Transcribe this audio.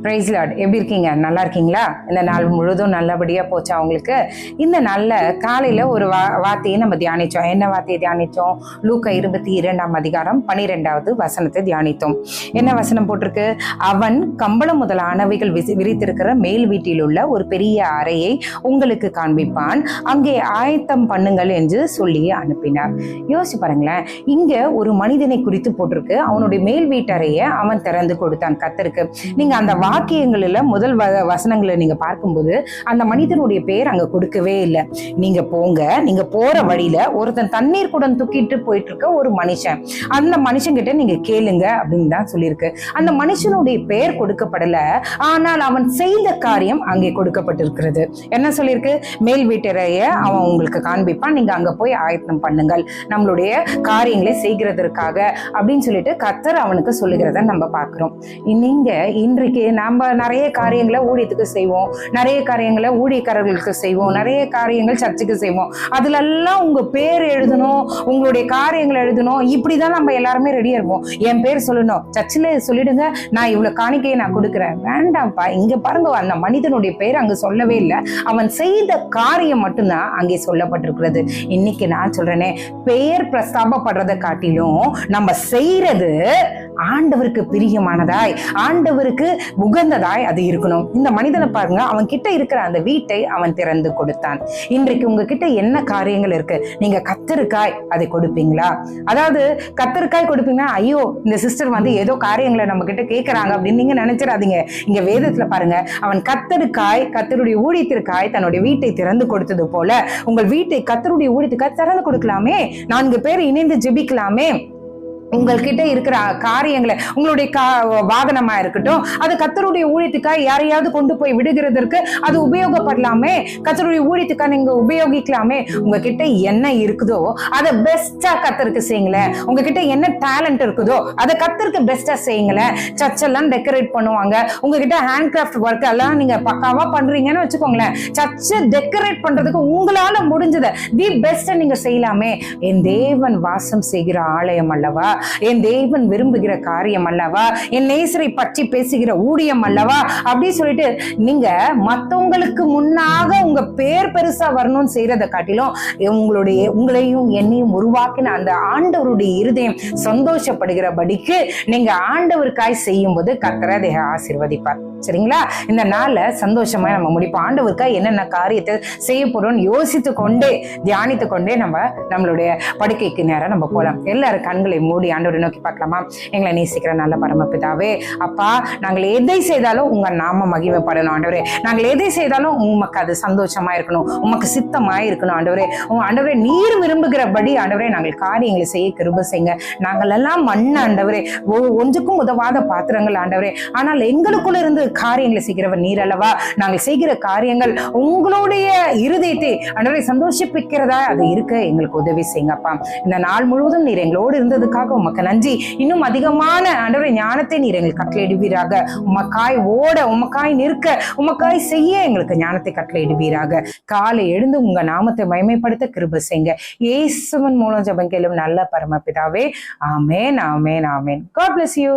Price Lord. எப்படி இருக்கீங்க? நல்லா இருக்கீங்களா? இந்த நாள் முழுதும் நல்லபடியா போச்சா உங்களுக்கு? இந்த நாள்ல காலையில ஒரு வார்த்தையை நம்ம தியானிச்சோம். என்ன வார்த்தையை தியானிச்சோம்? லூக்கா 22 வசனத்தை தியானித்தோம். என்ன வசனம் போட்டிருக்கு? அவன் கம்பளம் முதலானவைகள் விரித்திருக்கிற மேல் வீட்டில் உள்ள ஒரு பெரிய அறையை உங்களுக்கு காண்பிப்பான், அங்கே ஆயத்தம் பண்ணுங்கள் என்று சொல்லி அனுப்பினார். யோசிச்சு பாருங்களேன், இங்க ஒரு மனிதனை குறித்து போட்டிருக்கு. அவனுடைய மேல் வீட்டறையை அவன் திறந்து கொடுத்தான் கர்த்தருக்கு. நீங்க அந்த வாக்கியங்களில் முதல் வசனங்களை நீங்க பார்க்கும்போது அந்த மனிதனுடைய பேர் அங்க கொடுக்கவே இல்லை. நீங்க போங்க, நீங்க போற வழியில ஒருத்தன் தண்ணீர் குடம் தூக்கிட்டு போயிட்டு இருக்க ஒரு மனுஷன், அந்த மனுஷன் கிட்ட நீங்க கேளுங்க அப்படின்னு தான் சொல்லியிருக்கு. அந்த மனுஷனுடைய பெயர் கொடுக்கப்படல, ஆனால் அவன் செய்த காரியம் அங்கே கொடுக்கப்பட்டிருக்கிறது. என்ன சொல்லியிருக்கு? மேல் வீட்டறைய அவன் உங்களுக்கு காண்பிப்பான், நீங்க அங்க போய் ஆயத்தம் பண்ணுங்கள் நம்மளுடைய காரியங்களை செய்கிறதற்காக அப்படின்னு சொல்லிட்டு கர்த்தர் அவனுக்கு சொல்லுகிறத நம்ம பார்க்கிறோம். நீங்க இன்றைக்கு நம்ம நிறைய காரியங்களை ஊழியத்துக்கு செய்வோம், நிறைய காரியங்களை ஊழியக்காரர்களுக்கு செய்வோம், நிறைய காரியங்கள் சர்ச்சுக்கு செய்வோம். அதுல எல்லாம் உங்க பேர் எழுதணும், உங்களுடைய காரியங்களை எழுதணும், இப்படிதான் நம்ம எல்லாருமே ரெடியா இருப்போம். என் பேர் சொல்லணும், சர்ச்சில் சொல்லிடுங்க, நான் இவ்வளவு காணிக்கையை நான் கொடுக்குறேன். வேண்டாம்ப்பா, இங்க பாருங்க, அந்த மனிதனுடைய பேர் அங்க சொல்லவே இல்லை. அவன் செய்த காரியம் மட்டும்தான் அங்கே சொல்லப்பட்டிருக்கிறது. இன்னைக்கு நான் சொல்றேனே, பெயர் பிரஸ்தாபப்படுறதை காட்டிலும் நம்ம செய்யறது ஆண்டவருக்கு பிரியமானதாய், ஆண்டவருக்கு உகந்ததாய் அது இருக்கணும். இந்த மனிதனை பாருங்க, அவன் கிட்ட இருக்கிற அந்த வீட்டை அவன் திறந்து கொடுத்தான். இன்றைக்கு உங்ககிட்ட என்ன காரியங்கள் இருக்கு? நீங்க கத்தரிக்காய் அதை கொடுப்பீங்களா? அதாவது கத்தரிக்காய் கொடுப்பீங்கன்னா, ஐயோ இந்த சிஸ்டர் ஏதோ காரியங்களை நம்ம கிட்ட கேட்கறாங்க அப்படின்னு நீங்க நினைச்சிடாதீங்க. இங்க வேதத்துல பாருங்க, அவன் கத்தருக்காய், கத்தருடைய ஊழியத்திற்காய் தன்னுடைய வீட்டை திறந்து கொடுத்தது போல உங்கள் வீட்டை கத்தருடைய ஊழியத்துக்காய் திறந்து கொடுக்கலாமே. 4 பேர் இணைந்து ஜெபிக்கலாமே. உங்கள்கிட்ட இருக்கிற காரியங்களை, உங்களுடைய வாகனமா இருக்கட்டும், அது கர்த்தருடைய ஊழியத்துக்காக யாரையாவது கொண்டு போய் விடுகிறதற்கு அது உபயோகப்படலாமே. கர்த்தருடைய ஊழியத்துக்காக நீங்க உபயோகிக்கலாமே. உங்ககிட்ட என்ன இருக்குதோ அதை பெஸ்டா கர்த்தருக்கு செய்யுங்களேன். உங்ககிட்ட என்ன டேலண்ட் இருக்குதோ அதை கர்த்தருக்கு பெஸ்டா செய்யுங்களேன். சர்ச்செல்லாம் டெக்கரேட் பண்ணுவாங்க, உங்ககிட்ட ஹேண்ட் கிராஃப்ட் ஒர்க் எல்லாம் நீங்க பக்காவா பண்றீங்கன்னு வச்சுக்கோங்களேன். சர்ச்சை டெக்கரேட் பண்றதுக்கு உங்களால முடிஞ்சதை தி பெஸ்டா நீங்க செய்யலாமே. என் தேவன் வாசம் செய்கிற ஆலயம் அல்லவா, என் தேவன் விரும்புகிற காரியம் அல்லவா, என் நேசரை பற்றி பேசுகிற ஊழியம் அல்லவா அப்படி சொல்லிட்டு நீங்க மத்தவங்களுக்கு முன்னாக உங்க பேர் பெருசா வரணும்னு செய்யறதை காட்டிலும் உங்களையும் என்னையும் உருவாக்கின அந்த ஆண்டவருடைய இருதயம் சந்தோஷப்படுகிறபடிக்கு நீங்க ஆண்டவருக்காய் செய்யும் போது கர்த்தர் அதை ஆசீர்வதிப்பார். சரிங்களா? இந்த நாள்ல சந்தோஷமா நம்ம முடிப்போம். ஆண்டவருக்காய் என்னென்ன காரியத்தை செய்ய போறோம்னு யோசித்து கொண்டே, தியானித்து கொண்டே நம்மளுடைய படுக்கைக்கு நேரம் நம்ம போலாம். எல்லாரும் கண்களை மூடி ஆண்டவரை நோக்கி பார்க்கலாமா? எங்களை நேசிக்கிற நல்ல பரமபிதாவே, அப்பா, நாங்கள் எதை செய்தாலும் உங்க நாம மகிமைப்படணும் ஆண்டவரே. நாங்கள் எதை செய்தாலும் உமக்கு அது சந்தோஷமா இருக்கணும், உமக்கு சித்தமா இருக்கணும் ஆண்டவரே. ஆண்டவரே, நீர் விரும்புகிறபடி ஆண்டவரே நாங்கள் காரியங்களை செய்ய கிருபை செய்யுங்க. நாங்கள் எல்லாம் மண் ஆண்டவரே, ஒன்றுக்கும் உதவாத பாத்திரங்கள் ஆண்டவரே. ஆனால் எங்களுக்குள்ள இருந்து காரியங்களை செய்கிறவர் நீர் அல்லவா. நாங்கள் செய்கிற காரியங்கள் உங்களுடைய இருதயத்தை ஆண்டவரை சந்தோஷிப்பிக்கிறதா அது இருக்க எங்களுக்கு உதவி செய்யுங்கப்பா. இந்த நாள் முழுவதும் நீர் எங்களோடு இருந்ததுக்காக உமக்கு நன்றி. இன்னும் அதிகமான ஆண்டவரை ஞானத்தை நீர் எங்களுக்கு கட்டளையிடுவீராக. உமக்காய் ஓட, உமக்காய் நிற்க, உமக்காய் செய்ய எங்களுக்கு ஞானத்தை கட்டளையிடுவீராக. காலை எழுந்து உங்க நாமத்தை மகிமைப்படுத்த கிருபை செய்யுங்க. இயேசுவின் மூலம் ஜெபம் கேளும் நல்ல பரமபிதாவே. ஆமென், ஆமென், ஆமென். God bless you.